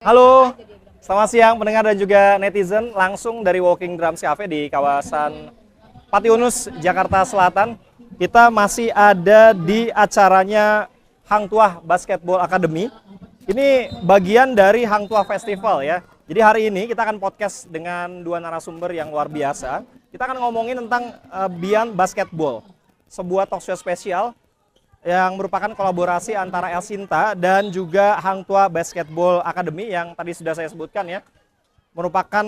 Halo, selamat siang pendengar dan juga netizen, langsung dari Walking Drums Cafe di kawasan Patiunus, Jakarta Selatan. Kita masih ada di acaranya Hang Tuah Basketball Academy. Ini bagian dari Hang Tuah Festival ya. Jadi hari ini kita akan podcast dengan dua narasumber yang luar biasa. Kita akan ngomongin tentang Beyond Basketball, sebuah talkshow spesial yang merupakan kolaborasi antara El Sinta dan juga Hang Tuah Basketball Academy yang tadi sudah saya sebutkan ya, merupakan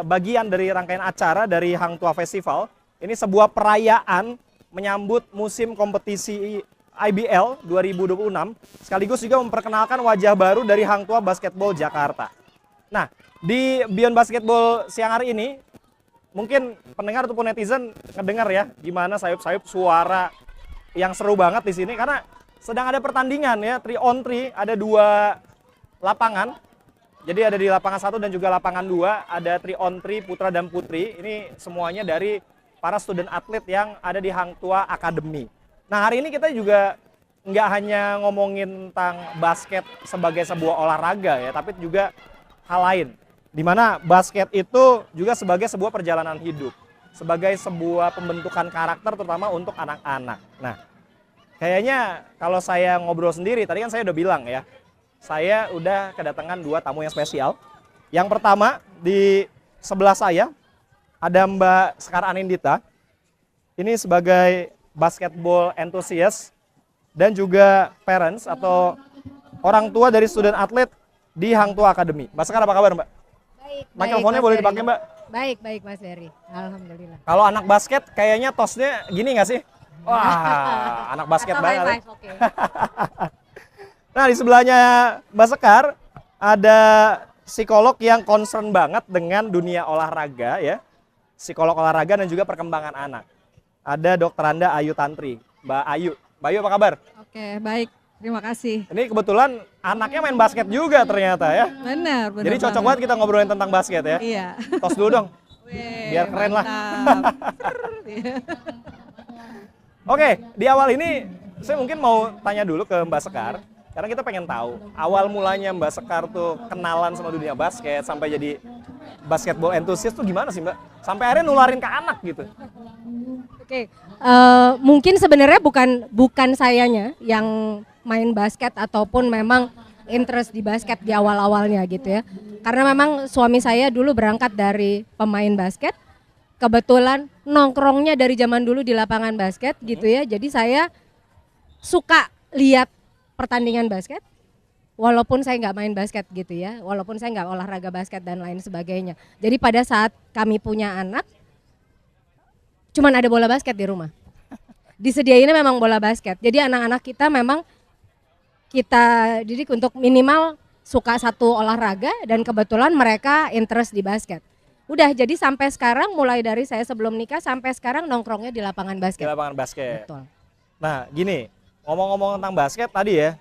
bagian dari rangkaian acara dari Hang Tuah Festival. Ini sebuah perayaan menyambut musim kompetisi IBL 2026, sekaligus juga memperkenalkan wajah baru dari Hang Tuah Basketball Jakarta. Nah, di Beyond Basketball siang hari ini, mungkin pendengar ataupun netizen ngedengar ya, gimana sayup-sayup suara yang seru banget di sini karena sedang ada pertandingan ya, 3 on 3, ada 2 lapangan. Jadi ada di lapangan 1 dan juga lapangan 2, ada 3 on 3 putra dan putri. Ini semuanya dari para student atlet yang ada di Hang Tuah Academy. Nah, hari ini kita juga nggak hanya ngomongin tentang basket sebagai sebuah olahraga ya, tapi juga hal lain. Dimana basket itu juga sebagai sebuah perjalanan hidup, sebagai sebuah pembentukan karakter terutama untuk anak-anak. Nah, kayaknya kalau saya ngobrol sendiri, tadi kan saya udah bilang ya, saya udah kedatangan 2 tamu yang spesial. Yang pertama di sebelah saya ada Mbak Sekar Anindita. Ini sebagai basketball enthusiast dan juga parents atau orang tua dari student atlet di Hang Tuah Academy. Mbak Sekar, apa kabar Mbak? Baik. Mikrofonnya boleh dipakai Mbak? Baik Mas Ferry. Alhamdulillah. Kalau anak basket kayaknya tosnya gini nggak sih? Wah, anak basket Atau banget. high five, oke. Nah, di sebelahnya Mbak Sekar ada psikolog yang concern banget dengan dunia olahraga ya. Psikolog olahraga dan juga perkembangan anak. Ada Dr. Anda Ayu Tantri. Mbak Ayu. Mbak Ayu, apa kabar? Oke, baik. Terima kasih. Ini kebetulan anaknya main basket juga ternyata ya. Benar. Jadi cocok banget kita ngobrolin tentang basket ya. Iya. Tos dulu dong. Wih, Biar keren lah. mantap. Oke, di awal ini saya mungkin mau tanya dulu ke Mbak Sekar. Karena kita pengen tahu awal mulanya Mbak Sekar tuh kenalan sama dunia basket sampai jadi basketball enthusiast tuh gimana sih Mbak? Sampai akhirnya nularin ke anak gitu. Oke. Mungkin sebenarnya bukan sayanya yang main basket ataupun memang interest di basket di awal-awalnya gitu ya. Karena memang suami saya dulu berangkat dari pemain basket. Kebetulan nongkrongnya dari zaman dulu di lapangan basket gitu ya. Jadi saya suka lihat pertandingan basket. Walaupun saya nggak main basket gitu ya. Walaupun saya nggak olahraga basket dan lain sebagainya. Jadi pada saat kami punya anak, cuman ada bola basket di rumah. Disediainnya memang bola basket. Jadi anak-anak kita memang kita didik untuk minimal suka satu olahraga dan kebetulan mereka interest di basket. Udah, jadi sampai sekarang mulai dari saya sebelum nikah sampai sekarang nongkrongnya di lapangan Di basket. lapangan basket. Betul. Nah, gini, ngomong-ngomong tentang basket tadi ya,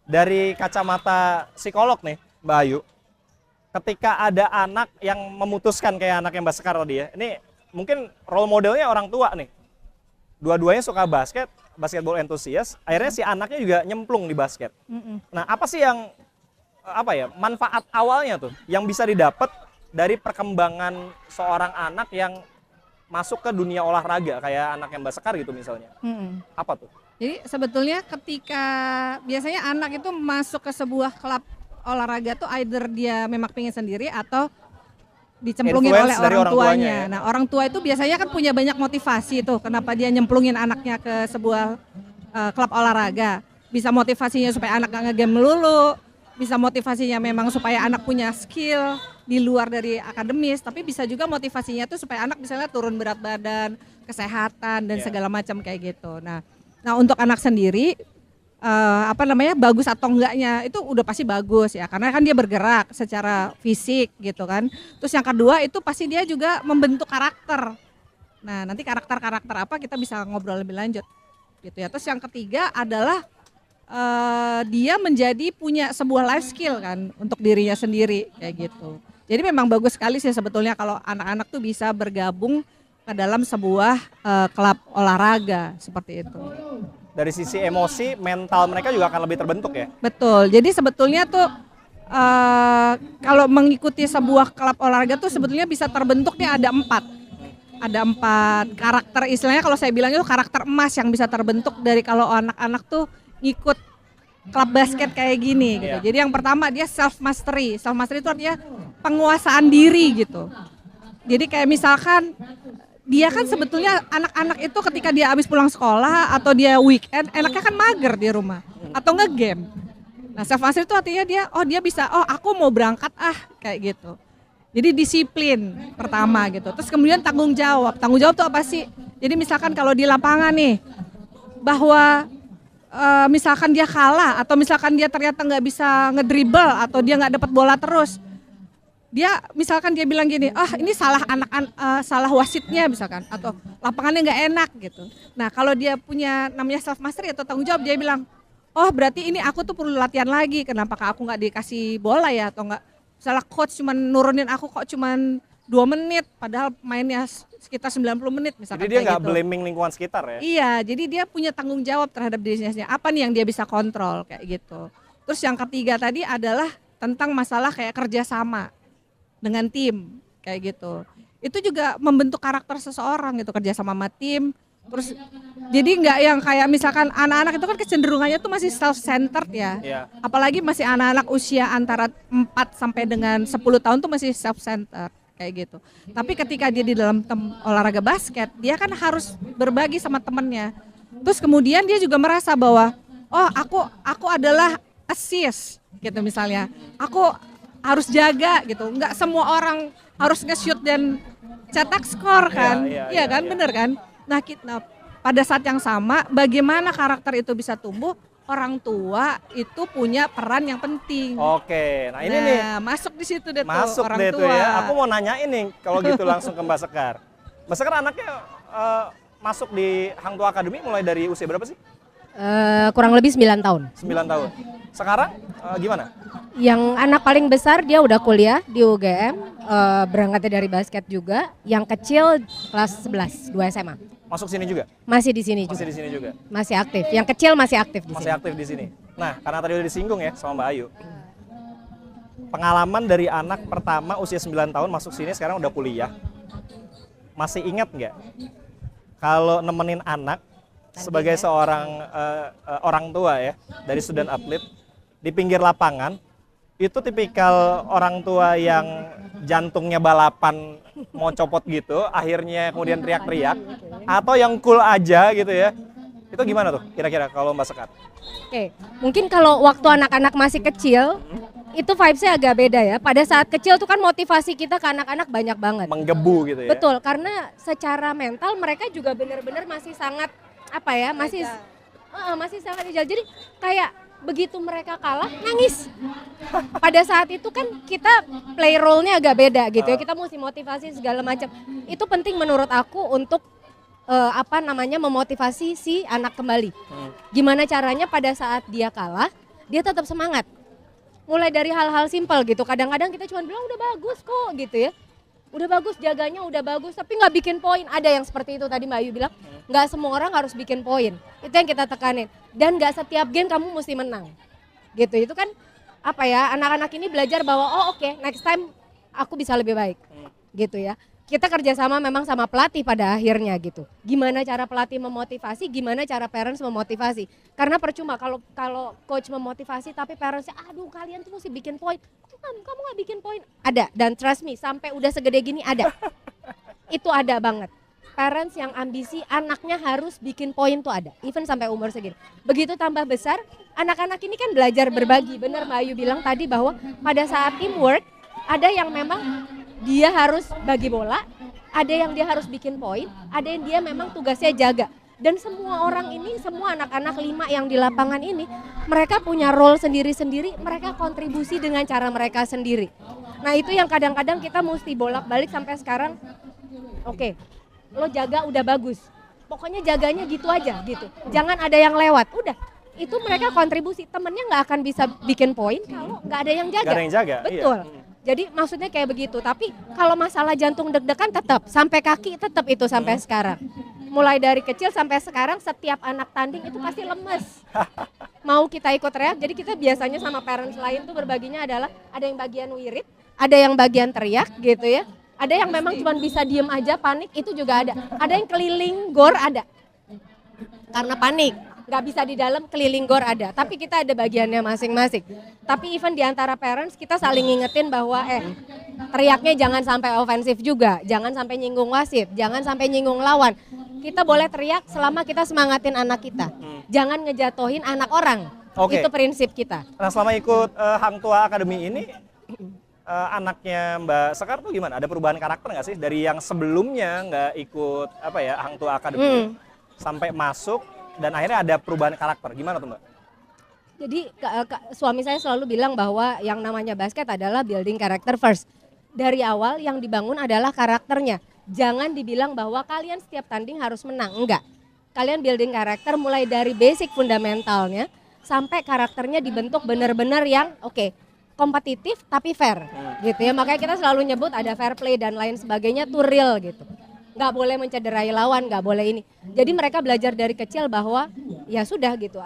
dari kacamata psikolog nih, Mbak Ayu, ketika ada anak yang memutuskan kayak anak yang Mbak Sekar tadi ya, ini mungkin role modelnya orang tua nih. Dua-duanya suka basket, basketball enthusiast, akhirnya si anaknya juga nyemplung di basket. Nah, apa sih yang manfaat awalnya tuh yang bisa didapat dari perkembangan seorang anak yang masuk ke dunia olahraga kayak anak yang Mbak Sekar gitu misalnya? Apa tuh? Jadi sebetulnya ketika biasanya anak itu masuk ke sebuah klub olahraga tuh either dia memang pengen sendiri atau dicemplungin Influence oleh dari orang orang tuanya tuanya. ya? Nah, orang tua itu biasanya kan punya banyak motivasi tuh kenapa dia nyemplungin anaknya ke sebuah klub olahraga. Bisa motivasinya supaya anak gak nge-game melulu, bisa motivasinya memang supaya anak punya skill di luar dari akademis, tapi bisa juga motivasinya tuh supaya anak misalnya turun berat badan, kesehatan dan segala macam kayak gitu. Nah, untuk anak sendiri bagus atau enggaknya itu udah pasti bagus ya, karena kan dia bergerak secara fisik gitu kan. Terus yang kedua itu pasti dia juga membentuk karakter. Nah, nanti karakter apa kita bisa ngobrol lebih lanjut gitu ya. Terus yang ketiga adalah dia menjadi punya sebuah life skill kan untuk dirinya sendiri kayak gitu. Jadi memang bagus sekali sih sebetulnya kalau anak-anak tuh bisa bergabung ke dalam sebuah klub olahraga seperti itu. Dari sisi emosi, mental mereka juga akan lebih terbentuk ya? Betul, jadi sebetulnya tuh kalau mengikuti sebuah klub olahraga tuh sebetulnya bisa terbentuknya ada 4. Ada 4 karakter, istilahnya kalau saya bilang itu karakter emas yang bisa terbentuk dari kalau anak-anak tuh ngikut klub basket kayak gini gitu. Iya. Jadi yang pertama dia self mastery. Self mastery itu artinya penguasaan diri gitu. Jadi kayak misalkan dia kan sebetulnya anak-anak itu ketika dia habis pulang sekolah atau dia weekend enaknya kan mager di rumah atau nge-game. Nah, self mastery itu artinya dia bisa aku mau berangkat kayak gitu. Jadi disiplin pertama gitu. Terus kemudian tanggung jawab. Tanggung jawab itu apa sih? Jadi misalkan kalau di lapangan nih bahwa misalkan dia kalah atau misalkan dia ternyata nggak bisa ngedribble atau dia nggak dapat bola terus. Misalkan dia bilang gini, ini salah salah wasitnya misalkan atau lapangannya nggak enak gitu. Nah, kalau dia punya namanya self mastery atau tanggung jawab, dia bilang, berarti ini aku tuh perlu latihan lagi. Kenapa aku nggak dikasih bola ya atau nggak? Salah coach cuman nurunin aku kok cuman 2 menit padahal mainnya sekitar 90 menit misalkan. Jadi dia nggak gitu. blaming lingkungan sekitar ya? Iya, jadi dia punya tanggung jawab terhadap dirinya sendiri. Apa nih yang dia bisa kontrol kayak gitu. Terus yang ketiga tadi adalah tentang masalah kayak kerjasama dengan tim kayak gitu. Itu juga membentuk karakter seseorang gitu, kerja sama tim. Terus jadi nggak yang kayak misalkan anak-anak itu kan kecenderungannya tuh masih self-centered ya. Iya. Apalagi masih anak-anak usia antara 4 sampai dengan 10 tahun tuh masih self-centered kayak gitu. Tapi ketika dia di dalam olahraga basket, dia kan harus berbagi sama temennya. Terus kemudian dia juga merasa bahwa aku adalah assist gitu misalnya. Aku harus jaga gitu. Nggak semua orang harus nge-shoot dan cetak skor kan. Iya kan, bener kan? Nah, pada saat yang sama bagaimana karakter itu bisa tumbuh, orang tua itu punya peran yang penting. Oke, nah ini nih masuk di situ deh masuk tuh orang deh tua. tuh ya. Aku mau nanyain nih kalau gitu langsung ke Mbak Sekar. Mbak Sekar anaknya masuk di Hang Tuah Academy mulai dari usia berapa sih? Kurang lebih 9 tahun. 9 tahun. Sekarang gimana? Yang anak paling besar dia udah kuliah di UGM, berangkatnya dari basket juga. Yang kecil kelas 11, 2 SMA. Masuk sini juga? Masih di sini juga. Masih di sini juga. Masih aktif. Yang kecil masih aktif di Masih sini. aktif di sini. Nah, karena tadi udah disinggung ya sama Mbak Ayu. Pengalaman dari anak pertama usia 9 tahun masuk sini sekarang udah kuliah. Masih ingat nggak kalau nemenin anak sebagai seorang orang tua ya dari student athlete di pinggir lapangan, itu tipikal orang tua yang jantungnya balapan mau copot gitu, akhirnya kemudian teriak-teriak, atau yang cool aja gitu ya. Itu gimana tuh kira-kira kalau Mbak Sekar? Oke, mungkin kalau waktu anak-anak masih kecil, itu vibes-nya agak beda ya. Pada saat kecil tuh kan motivasi kita ke anak-anak banyak banget. Menggebu gitu ya? Betul, karena secara mental mereka juga benar-benar masih sangat masih sangat hijau. Jadi kayak begitu mereka kalah nangis. Pada saat itu kan kita play role-nya agak beda gitu ya. Kita mesti motivasi segala macam. Itu penting menurut aku untuk memotivasi si anak kembali. Gimana caranya pada saat dia kalah, dia tetap semangat. Mulai dari hal-hal simpel gitu. Kadang-kadang kita cuma bilang udah bagus kok gitu ya. Udah bagus, jaganya udah bagus, tapi nggak bikin poin. Ada yang seperti itu tadi Mbak Ayu bilang, nggak semua orang harus bikin poin. Itu yang kita tekanin. Dan nggak setiap game kamu mesti menang. Gitu, itu kan anak-anak ini belajar bahwa oke, next time aku bisa lebih baik. Gitu ya. Kita kerjasama memang sama pelatih pada akhirnya gitu. Gimana cara pelatih memotivasi, gimana cara parents memotivasi. Karena percuma kalau coach memotivasi tapi parentsnya, aduh kalian tuh mesti bikin poin. Kamu nggak bikin poin? Ada, dan trust me, sampai udah segede gini ada. Itu ada banget. Parents yang ambisi anaknya harus bikin poin tuh ada, even sampai umur segini. Begitu tambah besar, anak-anak ini kan belajar berbagi. Benar Mbak Ayu bilang tadi bahwa pada saat teamwork, ada yang memang dia harus bagi bola, ada yang dia harus bikin poin, ada yang dia memang tugasnya jaga. Dan semua orang ini, semua anak-anak 5 yang di lapangan ini, mereka punya role sendiri-sendiri, mereka kontribusi dengan cara mereka sendiri. Nah itu yang kadang-kadang kita mesti bolak-balik sampai sekarang, oke, lo jaga udah bagus, pokoknya jaganya gitu aja gitu, jangan ada yang lewat, udah. Itu mereka kontribusi, temennya nggak akan bisa bikin poin kalau nggak ada yang jaga. Nggak ada yang jaga, betul. Iya. Jadi maksudnya kayak begitu, tapi kalau masalah jantung deg-degan tetap, sampai kaki tetap itu sampai sekarang. mulai dari kecil sampai sekarang setiap anak tanding itu pasti lemes. Mau kita ikut teriak, jadi kita biasanya sama parents lain tuh berbaginya adalah ada yang bagian wirid, ada yang bagian teriak gitu ya. Ada yang memang cuma bisa diem aja panik, itu juga ada. Ada yang keliling gor ada. Karena panik, nggak bisa di dalam, keliling gor ada. Tapi kita ada bagiannya masing-masing. Tapi even di antara parents kita saling ngingetin bahwa teriaknya jangan sampai ofensif juga, jangan sampai nyinggung wasit, jangan sampai nyinggung lawan. Kita boleh teriak selama kita semangatin anak kita. Jangan ngejatohin anak orang. Oke. Itu prinsip kita. Nah selama ikut Hang Tua Academy ini, anaknya Mbak Sekar tuh gimana? Ada perubahan karakter nggak sih? Dari yang sebelumnya nggak ikut Hang Tua Academy sampai masuk dan akhirnya ada perubahan karakter. Gimana tuh Mbak? Jadi suami saya selalu bilang bahwa yang namanya basket adalah building character first. Dari awal yang dibangun adalah karakternya. Jangan dibilang bahwa kalian setiap tanding harus menang, enggak. Kalian building karakter mulai dari basic fundamentalnya sampai karakternya dibentuk benar-benar yang kompetitif tapi fair gitu ya. Makanya kita selalu nyebut ada fair play dan lain sebagainya tuh real gitu. Nggak boleh mencederai lawan, nggak boleh ini. Jadi mereka belajar dari kecil bahwa ya sudah gitu,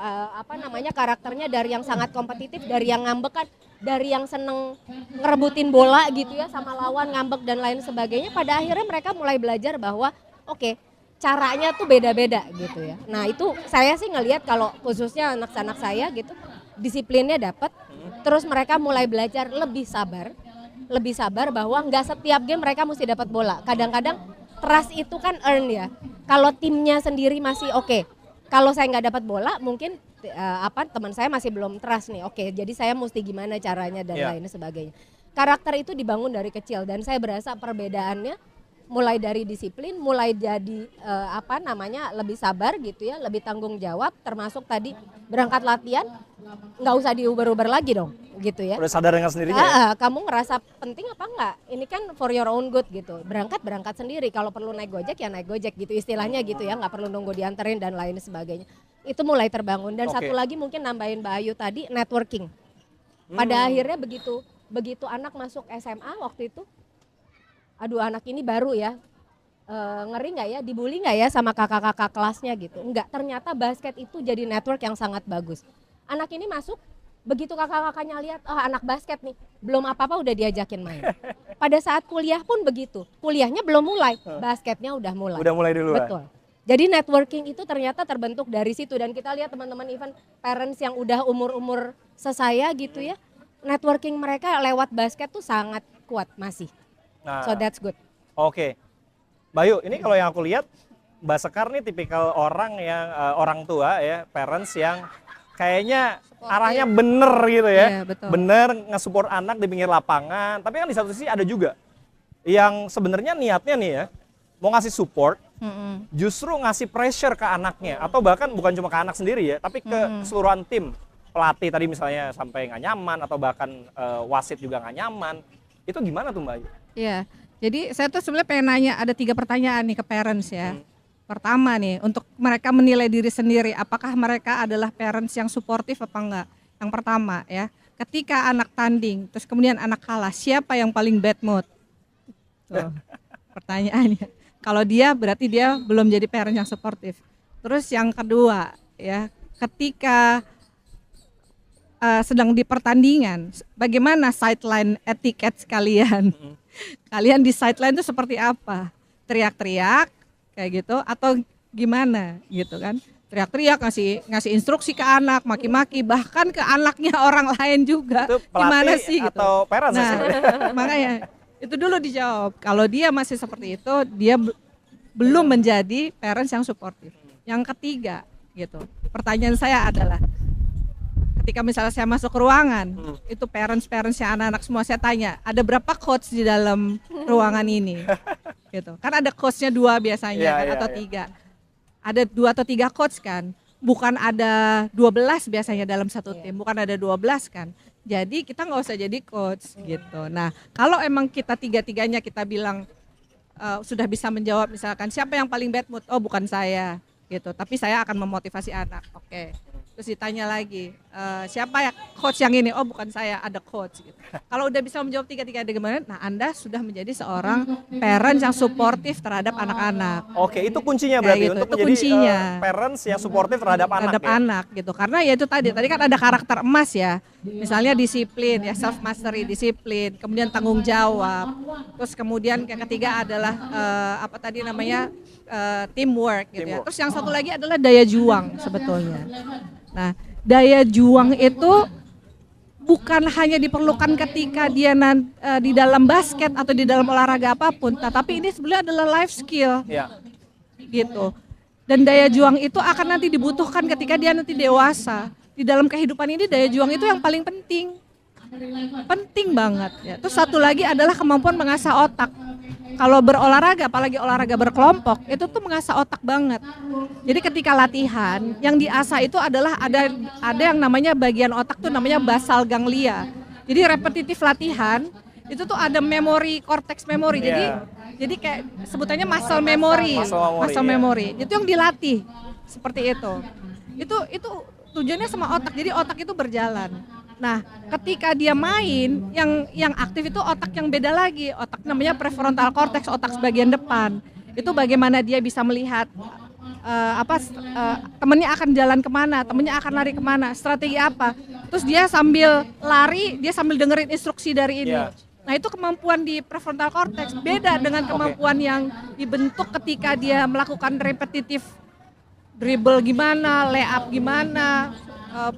karakternya dari yang sangat kompetitif, dari yang ngambekan, dari yang seneng ngerebutin bola gitu ya sama lawan, ngambek dan lain sebagainya. Pada akhirnya mereka mulai belajar bahwa caranya tuh beda-beda gitu ya. Nah itu saya sih ngelihat kalau khususnya anak-anak saya gitu, disiplinnya dapat, terus mereka mulai belajar lebih sabar bahwa nggak setiap game mereka mesti dapat bola. Kadang-kadang trust itu kan earn ya. Kalau timnya sendiri masih kalau saya nggak dapat bola mungkin teman saya masih belum trust nih. Jadi saya mesti gimana caranya dan lain sebagainya. Karakter itu dibangun dari kecil dan saya berasa perbedaannya mulai dari disiplin, mulai jadi lebih sabar gitu ya, lebih tanggung jawab, termasuk tadi berangkat latihan nggak usah diuber-uber lagi dong gitu ya. Udah sadar dengan sendirinya ya? Kamu ngerasa penting apa enggak? Ini kan for your own good gitu. Berangkat sendiri, kalau perlu naik Gojek ya naik Gojek gitu istilahnya gitu ya, nggak perlu nunggu dianterin dan lain sebagainya. Itu mulai terbangun dan satu lagi mungkin nambahin Mbak Ayu tadi, networking. Pada akhirnya begitu anak masuk SMA waktu itu, aduh anak ini baru ya, ngeri nggak ya, dibully nggak ya sama kakak-kakak kelasnya gitu. Enggak, ternyata basket itu jadi network yang sangat bagus. Anak ini masuk, begitu kakak-kakaknya lihat, anak basket nih, belum apa-apa udah diajakin main. Pada saat kuliah pun begitu, kuliahnya belum mulai, basketnya udah mulai. Udah mulai duluan. Betul. Jadi networking itu ternyata terbentuk dari situ dan kita lihat teman-teman even parents yang udah umur-umur sesaya gitu ya, networking mereka lewat basket tuh sangat kuat masih. Nah, So that's good. Oke. Bayu, ini kalau yang aku lihat Mbak Sekar nih tipikal orang yang orang tua ya, parents yang kayaknya arahnya bener gitu ya. Iya, betul. Bener nge-support anak di pinggir lapangan. Tapi kan di satu sisi ada juga yang sebenarnya niatnya nih ya, mau ngasih support, justru ngasih pressure ke anaknya. Atau bahkan bukan cuma ke anak sendiri ya, tapi ke keseluruhan tim. Pelatih tadi misalnya sampai nggak nyaman, atau bahkan wasit juga nggak nyaman. Itu gimana tuh Mbak Ayu? Iya, jadi saya tuh sebenarnya pengen nanya, ada 3 pertanyaan nih ke parents ya. Pertama nih, untuk mereka menilai diri sendiri, apakah mereka adalah parents yang suportif apa enggak? Yang pertama ya, ketika anak tanding, terus kemudian anak kalah, siapa yang paling bad mood? Tuh, pertanyaannya. Kalau dia berarti dia belum jadi parent yang suportif. Terus yang kedua ya, ketika sedang di pertandingan, bagaimana sideline etiquette kalian? Kalian di sideline itu seperti apa? Teriak-teriak kayak gitu atau gimana gitu kan? Teriak-teriak, ngasih instruksi ke anak, maki-maki, bahkan ke anaknya orang lain juga. Itu Gimana pelatih sih gitu? atau parents ya Nah, sebenarnya? makanya itu dulu dijawab. Kalau dia masih seperti itu, dia belum menjadi parents yang suportif. Yang ketiga gitu. Pertanyaan saya adalah, ketika misalnya saya masuk ke ruangan, itu parents-parentsnya anak-anak semua saya tanya, ada berapa coach di dalam ruangan ini? Gitu. Kan ada coachnya 2 biasanya Iya, kan, iya, atau iya. 3. Ada 2 atau 3 coach kan. Bukan ada 12 biasanya dalam satu tim, bukan ada 12 kan. Jadi kita nggak usah jadi coach gitu. Nah, kalau emang kita 3-tiganya kita bilang sudah bisa menjawab, misalkan siapa yang paling bad mood? Oh, bukan saya gitu. Tapi saya akan memotivasi anak. Oke. Terus ditanya lagi, siapa ya coach yang ini? Oh bukan saya, ada coach gitu. Kalau udah bisa menjawab tiga-tiga gimana, nah Anda sudah menjadi seorang parent yang suportif terhadap anak-anak. Oke, itu kuncinya Kayak berarti gitu, untuk itu menjadi kuncinya. parents yang suportif terhadap anak Terhadap ya. anak gitu. Karena ya itu tadi kan ada karakter emas ya. Misalnya disiplin ya, self mastery, disiplin, kemudian tanggung jawab. Terus kemudian yang ketiga adalah apa tadi namanya teamwork gitu ya. Teamwork. Terus yang satu lagi adalah daya juang sebetulnya. Nah, daya juang itu bukan hanya diperlukan ketika dia di dalam basket atau di dalam olahraga apapun, tetapi ini sebenarnya adalah life skill Ya. gitu. Dan daya juang itu akan nanti dibutuhkan ketika dia nanti dewasa. Di dalam kehidupan ini daya juang itu yang paling penting. Penting banget ya. Terus satu lagi adalah kemampuan mengasah otak. Kalau berolahraga, apalagi olahraga berkelompok, itu tuh mengasah otak banget. Jadi ketika latihan, yang diasah itu adalah ada yang namanya bagian otak tuh namanya basal ganglia. Jadi repetitif latihan itu tuh ada memori, cortex memory. Jadi kayak sebutannya muscle memory. Muscle memory, Itu yang dilatih seperti itu. Itu tujuannya sama otak. Jadi otak itu berjalan. Nah, ketika dia main, yang aktif itu otak yang beda lagi. Otak namanya prefrontal cortex, otak bagian depan. Itu bagaimana dia bisa melihat temennya akan jalan kemana, temennya akan lari kemana, strategi apa. Terus dia sambil lari, dia sambil dengerin instruksi dari ini. Yeah. Nah, itu kemampuan di prefrontal cortex beda dengan kemampuan yang dibentuk ketika dia melakukan repetitif dribble gimana, layup gimana,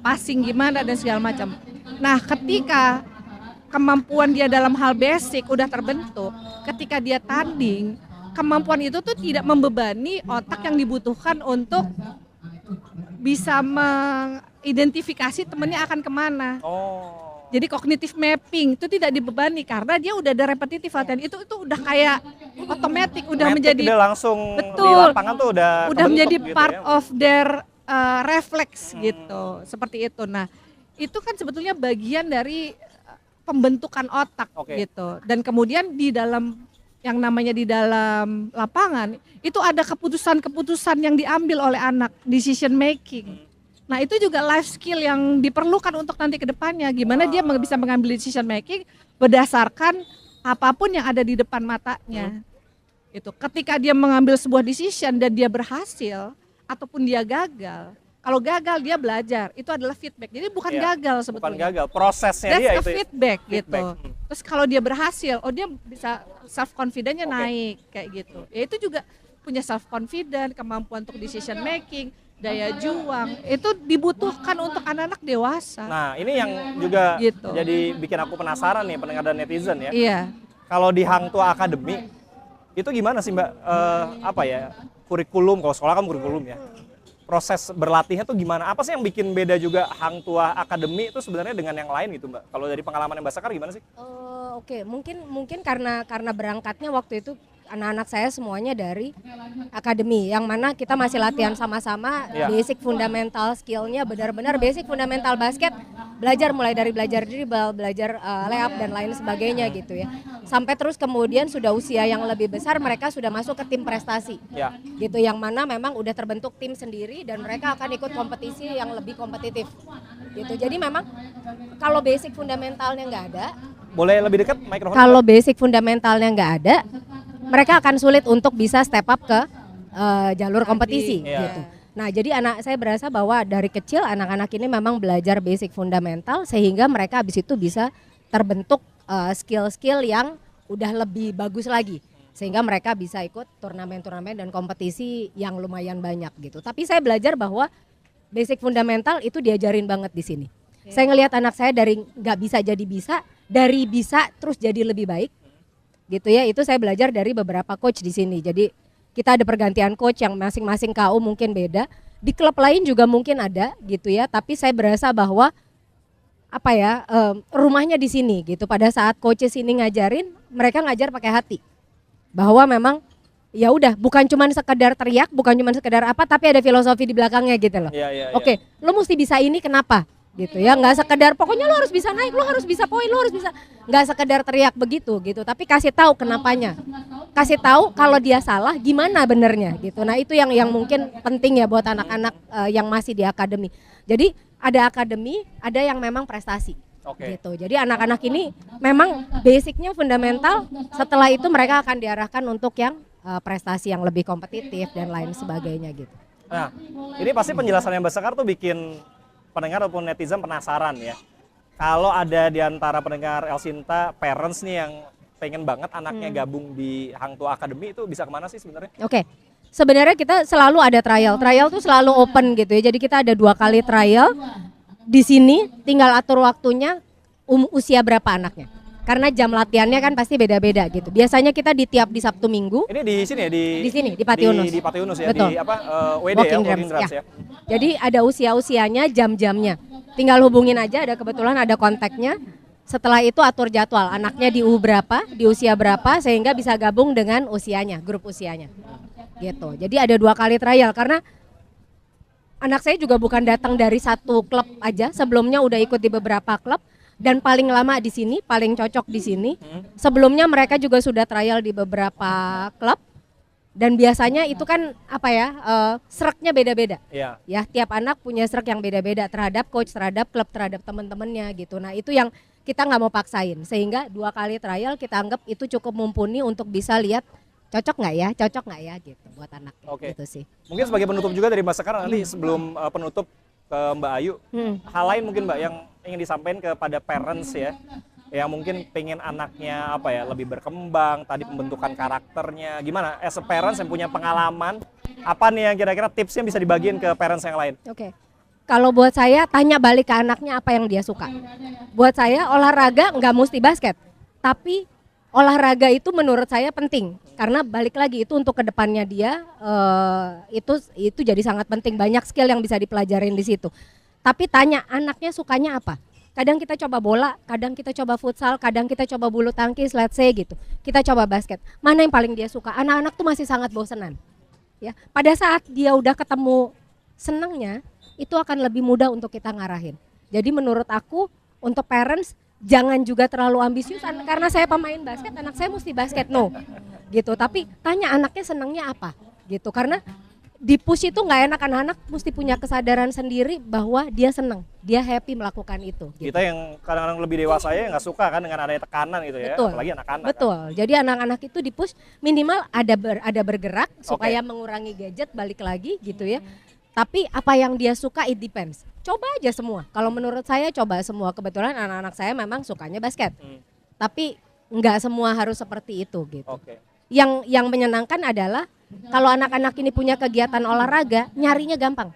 passing gimana dan segala macam. Nah, ketika kemampuan dia dalam hal basic udah terbentuk, ketika dia tanding, kemampuan itu tuh tidak membebani otak yang dibutuhkan untuk bisa mengidentifikasi temennya akan kemana. Oh. Jadi cognitive mapping itu tidak dibebani karena dia udah ada repetitif latihan. Itu udah kayak otomatis udah Matic menjadi dia langsung di betul, lapangan tuh udah menjadi kebentuk gitu part ya. of their reflex gitu. Seperti itu. Nah, itu kan sebetulnya bagian dari pembentukan otak Oke. gitu. Dan kemudian di dalam yang namanya di dalam lapangan itu ada keputusan-keputusan yang diambil oleh anak, decision making. Nah, itu juga life skill yang diperlukan untuk nanti ke depannya. Gimana dia bisa mengambil decision making berdasarkan apapun yang ada di depan matanya. Itu ketika dia mengambil sebuah decision dan dia berhasil ataupun dia gagal. Kalau gagal dia belajar, itu adalah feedback. Jadi bukan Iya, gagal bukan sebetulnya. gagal, prosesnya That's dia a itu. feedback gitu. Feedback. Terus kalau dia berhasil, oh dia bisa self confidence-nya Oke. naik kayak gitu. Ya itu juga punya self confidence, kemampuan untuk decision making, daya juang. Itu dibutuhkan untuk anak-anak dewasa. Nah, ini yang juga Gitu. jadi bikin aku penasaran nih pendengar dan netizen ya. Iya. Kalau di Hang Tuah Academy itu gimana sih Mbak? Apa ya? Kurikulum, kalau sekolah kan kurikulum ya. Proses berlatihnya tuh gimana? Apa sih yang bikin beda juga Hang Tuah Academy itu sebenarnya dengan yang lain gitu Mbak? Kalau dari pengalaman Mbak Sekar gimana sih? Oke, mungkin karena berangkatnya waktu itu anak-anak saya semuanya dari akademi, yang mana kita masih latihan sama-sama. Iya. Basic fundamental skillnya benar-benar basic fundamental basket, belajar mulai dari belajar dribble, belajar layup dan lain sebagainya gitu ya. Sampai terus kemudian sudah usia yang lebih besar mereka sudah masuk ke tim prestasi. Ya. Gitu, yang mana memang udah terbentuk tim sendiri dan mereka akan ikut kompetisi yang lebih kompetitif. Gitu. Jadi memang kalau basic fundamentalnya nggak ada, Boleh lebih dekat mikrofon? kalau basic fundamentalnya nggak ada, mereka akan sulit untuk bisa step up ke jalur kompetisi Iya. gitu. Nah, jadi anak saya berasa bahwa dari kecil anak-anak ini memang belajar basic fundamental sehingga mereka habis itu bisa terbentuk skill-skill yang udah lebih bagus lagi. Sehingga mereka bisa ikut turnamen-turnamen dan kompetisi yang lumayan banyak gitu. Tapi saya belajar bahwa basic fundamental itu diajarin banget di sini. Saya ngelihat anak saya dari nggak bisa jadi bisa, dari bisa terus jadi lebih baik. Gitu ya, itu saya belajar dari beberapa coach di sini. Jadi kita ada pergantian coach yang masing-masing KU mungkin beda, di klub lain juga mungkin ada gitu ya, tapi saya berasa bahwa apa ya, rumahnya di sini gitu. Pada saat coaches ini ngajarin, mereka ngajar pakai hati, bahwa memang ya udah bukan cuma sekedar teriak, bukan cuma sekedar apa, tapi ada filosofi di belakangnya gitu loh. Iya, iya, iya. Oke, lo mesti bisa ini kenapa? Gitu ya, nggak sekedar pokoknya lo harus bisa naik, lo harus bisa poin, lo harus bisa, nggak sekedar teriak begitu gitu, tapi kasih tahu kenapanya, kasih tahu kalau dia salah gimana benernya gitu. Nah, itu yang mungkin penting ya buat anak-anak yang masih di akademi. Jadi ada akademi, ada yang memang prestasi. Oke. Gitu. Jadi anak-anak ini memang basicnya fundamental, setelah itu mereka akan diarahkan untuk yang prestasi yang lebih kompetitif dan lain sebagainya gitu. Nah, ini pasti penjelasan yang Mbak Sekar tuh bikin pendengar ataupun netizen penasaran ya. Kalau ada di antara pendengar El Sinta, parents nih yang pengen banget anaknya gabung di Hang Tuah Academy, itu bisa kemana sih sebenarnya? Oke. Sebenarnya kita selalu ada trial. Trial tuh selalu open gitu ya. Jadi kita ada 2 kali trial. Di sini tinggal atur waktunya usia berapa anaknya. Karena jam latihannya kan pasti beda-beda gitu. Biasanya kita di Sabtu Minggu. Ini di sini ya Di sini di Pati Unus. Di Pati Unus ya, Betul. di apa? WD Walking ya, Walking Drums, Drums ya. ya. Jadi ada usia-usianya, jam-jamnya. Tinggal hubungin aja, ada kebetulan ada kontaknya. Setelah itu atur jadwal, anaknya di berapa, di usia berapa, sehingga bisa gabung dengan usianya, grup usianya. Gitu. Jadi ada 2 kali trial karena anak saya juga bukan datang dari satu klub aja, sebelumnya udah ikut di beberapa klub. Dan paling lama di sini, paling cocok di sini. Sebelumnya mereka juga sudah trial di beberapa klub. Dan biasanya itu kan apa ya, sereknya beda-beda. Iya. Ya, tiap anak punya serek yang beda-beda terhadap coach, terhadap klub, terhadap teman-temannya gitu. Nah itu yang kita nggak mau paksain. Sehingga 2 kali trial kita anggap itu cukup mumpuni untuk bisa lihat cocok nggak ya gitu buat anak. Oke. Gitu sih. Mungkin sebagai penutup juga dari Mbak Sekar, nanti sebelum penutup ke Mbak Ayu, hal lain mungkin Mbak yang ingin disampaikan kepada parents ya, yang mungkin pengen anaknya apa ya, lebih berkembang, tadi pembentukan karakternya, gimana as a parents yang punya pengalaman, apa nih yang kira-kira tipsnya bisa dibagiin ke parents yang lain? Oke. Kalau buat saya tanya balik ke anaknya apa yang dia suka. Buat saya olahraga nggak mesti basket, tapi olahraga itu menurut saya penting karena balik lagi itu untuk kedepannya dia itu jadi sangat penting, banyak skill yang bisa dipelajarin di situ. Tapi tanya anaknya sukanya apa. Kadang kita coba bola, kadang kita coba futsal, kadang kita coba bulu tangkis, let's say gitu. Kita coba basket. Mana yang paling dia suka? Anak-anak tuh masih sangat bosenan. Ya, pada saat dia udah ketemu senangnya, itu akan lebih mudah untuk kita ngarahin. Jadi menurut aku untuk parents jangan juga terlalu ambisius karena saya pemain basket, anak saya mesti basket, no. Gitu. Tapi tanya anaknya senangnya apa gitu. Karena di push itu nggak enak, anak-anak mesti punya kesadaran sendiri bahwa dia senang, dia happy melakukan itu. Gitu. Kita yang kadang-kadang lebih dewasa ya nggak suka kan dengan adanya tekanan gitu ya, Betul. apalagi anak-anak. Betul. Kan? Jadi anak-anak itu di push minimal ada bergerak supaya mengurangi gadget, balik lagi gitu ya. Tapi apa yang dia suka it depends. Coba aja semua. Kalau menurut saya coba semua. Kebetulan anak-anak saya memang sukanya basket. Tapi nggak semua harus seperti itu gitu. Oke. Yang menyenangkan adalah kalau anak-anak ini punya kegiatan olahraga, nyarinya gampang.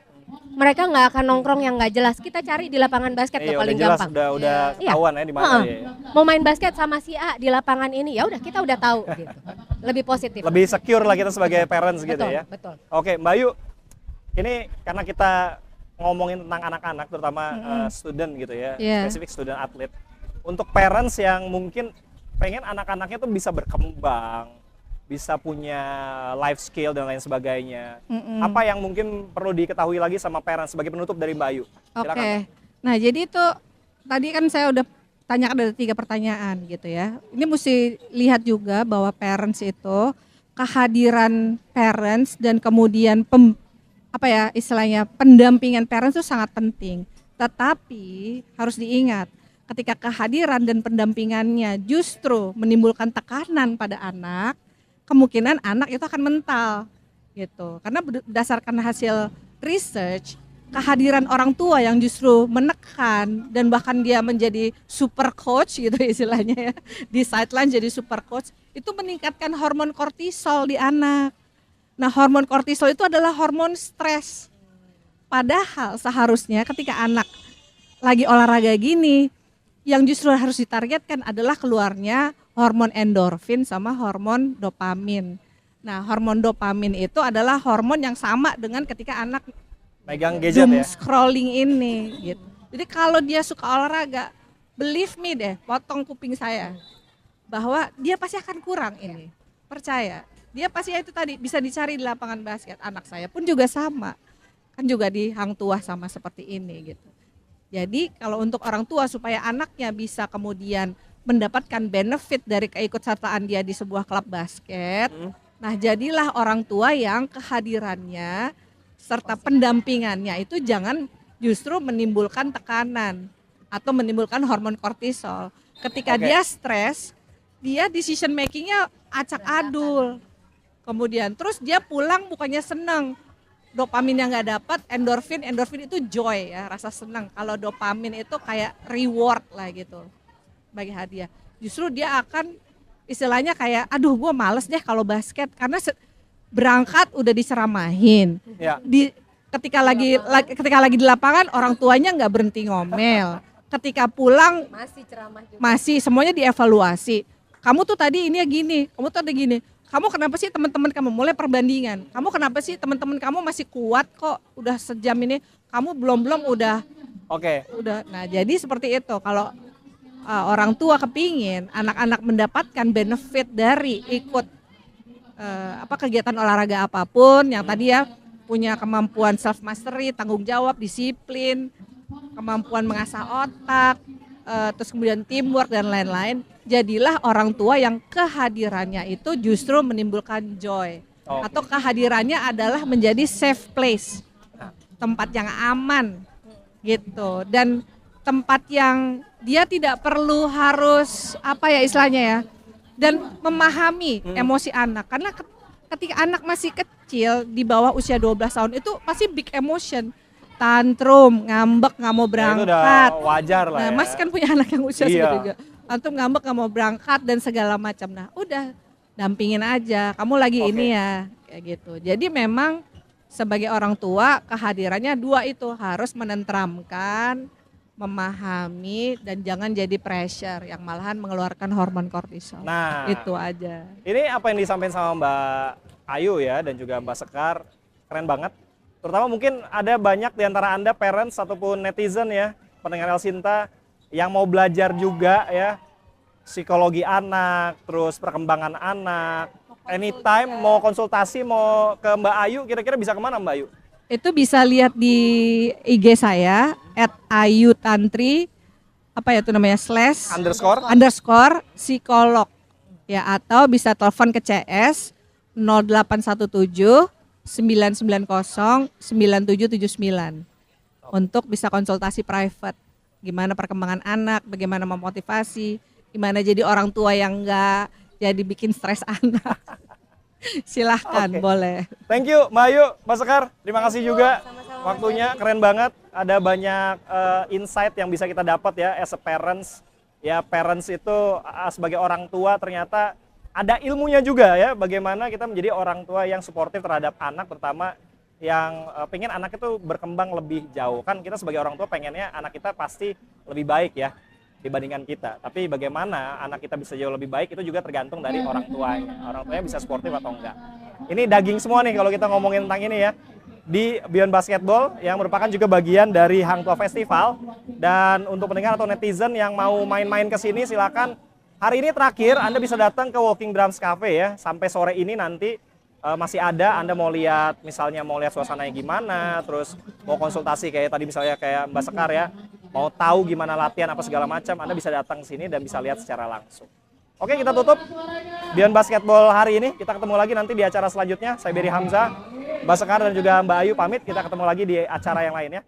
Mereka nggak akan nongkrong yang nggak jelas. Kita cari di lapangan basket Iya, paling udah jelas, gampang. udah Iya. ketahuan ya di mana ya. Mau main basket sama si A di lapangan ini, ya udah kita udah tahu gitu. Lebih positif. Lebih secure lah kita sebagai parents gitu Betul, ya. betul. Oke, Mbak Ayu, ini karena kita ngomongin tentang anak-anak, terutama student gitu ya, Yeah. spesifik student atlet. Untuk parents yang mungkin pengen anak-anaknya tuh bisa berkembang, bisa punya life skill dan lain sebagainya. Apa yang mungkin perlu diketahui lagi sama parents sebagai penutup dari Mbak Ayu? Oke. Nah, jadi itu tadi kan saya udah tanyakan ada 3 pertanyaan gitu ya. Ini mesti lihat juga bahwa parents itu kehadiran parents dan kemudian istilahnya pendampingan parents itu sangat penting. Tetapi harus diingat ketika kehadiran dan pendampingannya justru menimbulkan tekanan pada anak, kemungkinan anak itu akan mental gitu. Karena berdasarkan hasil research, kehadiran orang tua yang justru menekan dan bahkan dia menjadi super coach gitu istilahnya ya, di sideline jadi super coach, itu meningkatkan hormon kortisol di anak. Nah, hormon kortisol itu adalah hormon stres. Padahal seharusnya ketika anak lagi olahraga gini, yang justru harus ditargetkan adalah keluarnya hormon endorfin sama hormon dopamin. Nah, hormon dopamin itu adalah hormon yang sama dengan ketika anak Megang gadget doom ya. scrolling ini gitu. Jadi kalau dia suka olahraga, believe me deh, potong kuping saya, bahwa dia pasti akan kurang ini. Percaya. Dia pasti itu tadi bisa dicari di lapangan basket. Anak saya pun juga sama. Kan juga di Hang Tuah sama seperti ini gitu. Jadi kalau untuk orang tua supaya anaknya bisa kemudian mendapatkan benefit dari keikutsertaan dia di sebuah klub basket, nah jadilah orang tua yang kehadirannya serta pendampingannya itu jangan justru menimbulkan tekanan atau menimbulkan hormon kortisol. Ketika Oke. dia stres, dia decision makingnya acak adul. Kemudian terus dia pulang bukannya seneng, dopamin yang nggak dapat, endorfin itu joy ya, rasa senang. Kalau dopamin itu kayak reward lah gitu, bagi hadiah. Justru dia akan istilahnya kayak, aduh gue males deh kalau basket karena berangkat udah diceramahin. Ya. Ketika lagi di lapangan orang tuanya nggak berhenti ngomel. Ketika pulang Masih ceramah juga. masih semuanya dievaluasi. Kamu tuh tadi ini ya gini, kamu tuh ada gini. Kamu kenapa sih teman-teman kamu mulai perbandingan? Kamu kenapa sih teman-teman kamu masih kuat kok udah sejam ini? Kamu belum udah. Oke. Nah, jadi seperti itu. Kalau orang tua kepingin anak-anak mendapatkan benefit dari ikut kegiatan olahraga apapun yang tadi ya, punya kemampuan self mastery, tanggung jawab, disiplin, kemampuan mengasah otak, terus kemudian teamwork dan lain-lain, jadilah orang tua yang kehadirannya itu justru menimbulkan joy. Oke. Atau kehadirannya adalah menjadi safe place, tempat yang aman gitu, dan tempat yang dia tidak perlu harus istilahnya ya, dan memahami emosi anak, karena ketika anak masih kecil di bawah usia 12 tahun itu pasti big emotion, tantrum, ngambek, nggak mau Itu berangkat. udah wajar lah Nah, ya. Mas kan punya anak yang usia Iya. segitu juga. Tantrum, ngambek, nggak mau berangkat dan segala macam. Nah, udah dampingin aja. Kamu lagi Oke. ini ya, kayak gitu. Jadi memang sebagai orang tua kehadirannya dua itu, harus menenteramkan, memahami, dan jangan jadi pressure yang malahan mengeluarkan hormon kortisol. Nah, Itu aja. ini apa yang disampaikan sama Mbak Ayu ya dan juga Mbak Sekar, keren banget. Terutama mungkin ada banyak di antara Anda parents ataupun netizen ya, pendengar El Sinta yang mau belajar juga ya, psikologi anak, terus perkembangan anak. Anytime mau konsultasi, mau ke Mbak Ayu, kira-kira bisa kemana Mbak Ayu? Itu bisa lihat di IG saya @ayutantri /_psikolog ya, atau bisa telepon ke CS 0817 990 9779 untuk bisa konsultasi private, gimana perkembangan anak, bagaimana memotivasi, gimana jadi orang tua yang enggak jadi bikin stres anak. Silahkan, Oke. boleh. Thank you Mbak Ayu, Mbak Sekar, terima kasih juga waktunya, keren banget. Ada banyak insight yang bisa kita dapat ya as a parents. Ya parents itu sebagai orang tua ternyata ada ilmunya juga ya, bagaimana kita menjadi orang tua yang suportif terhadap anak, terutama yang pengen anak itu berkembang lebih jauh. Kan kita sebagai orang tua pengennya anak kita pasti lebih baik ya dibandingkan kita. Tapi bagaimana anak kita bisa jauh lebih baik itu juga tergantung dari orang tuanya. Orang tuanya bisa suportif atau enggak. Ini daging semua nih kalau kita ngomongin tentang ini ya. Di Beyond Basketball yang merupakan juga bagian dari Hang Tuah Festival. Dan untuk pendengar atau netizen yang mau main-main ke sini silakan. Hari ini terakhir Anda bisa datang ke Walking Drums Cafe ya. Sampai sore ini nanti masih ada, Anda mau lihat misalnya mau lihat suasananya gimana, terus mau konsultasi kayak tadi misalnya kayak Mbak Sekar ya, mau tahu gimana latihan apa segala macam, Anda bisa datang ke sini dan bisa lihat secara langsung. Oke, kita tutup Beyond Basketball hari ini. Kita ketemu lagi nanti di acara selanjutnya. Saya Beri Hamzah, Mbak Sekar dan juga Mbak Ayu pamit. Kita ketemu lagi di acara yang lain ya.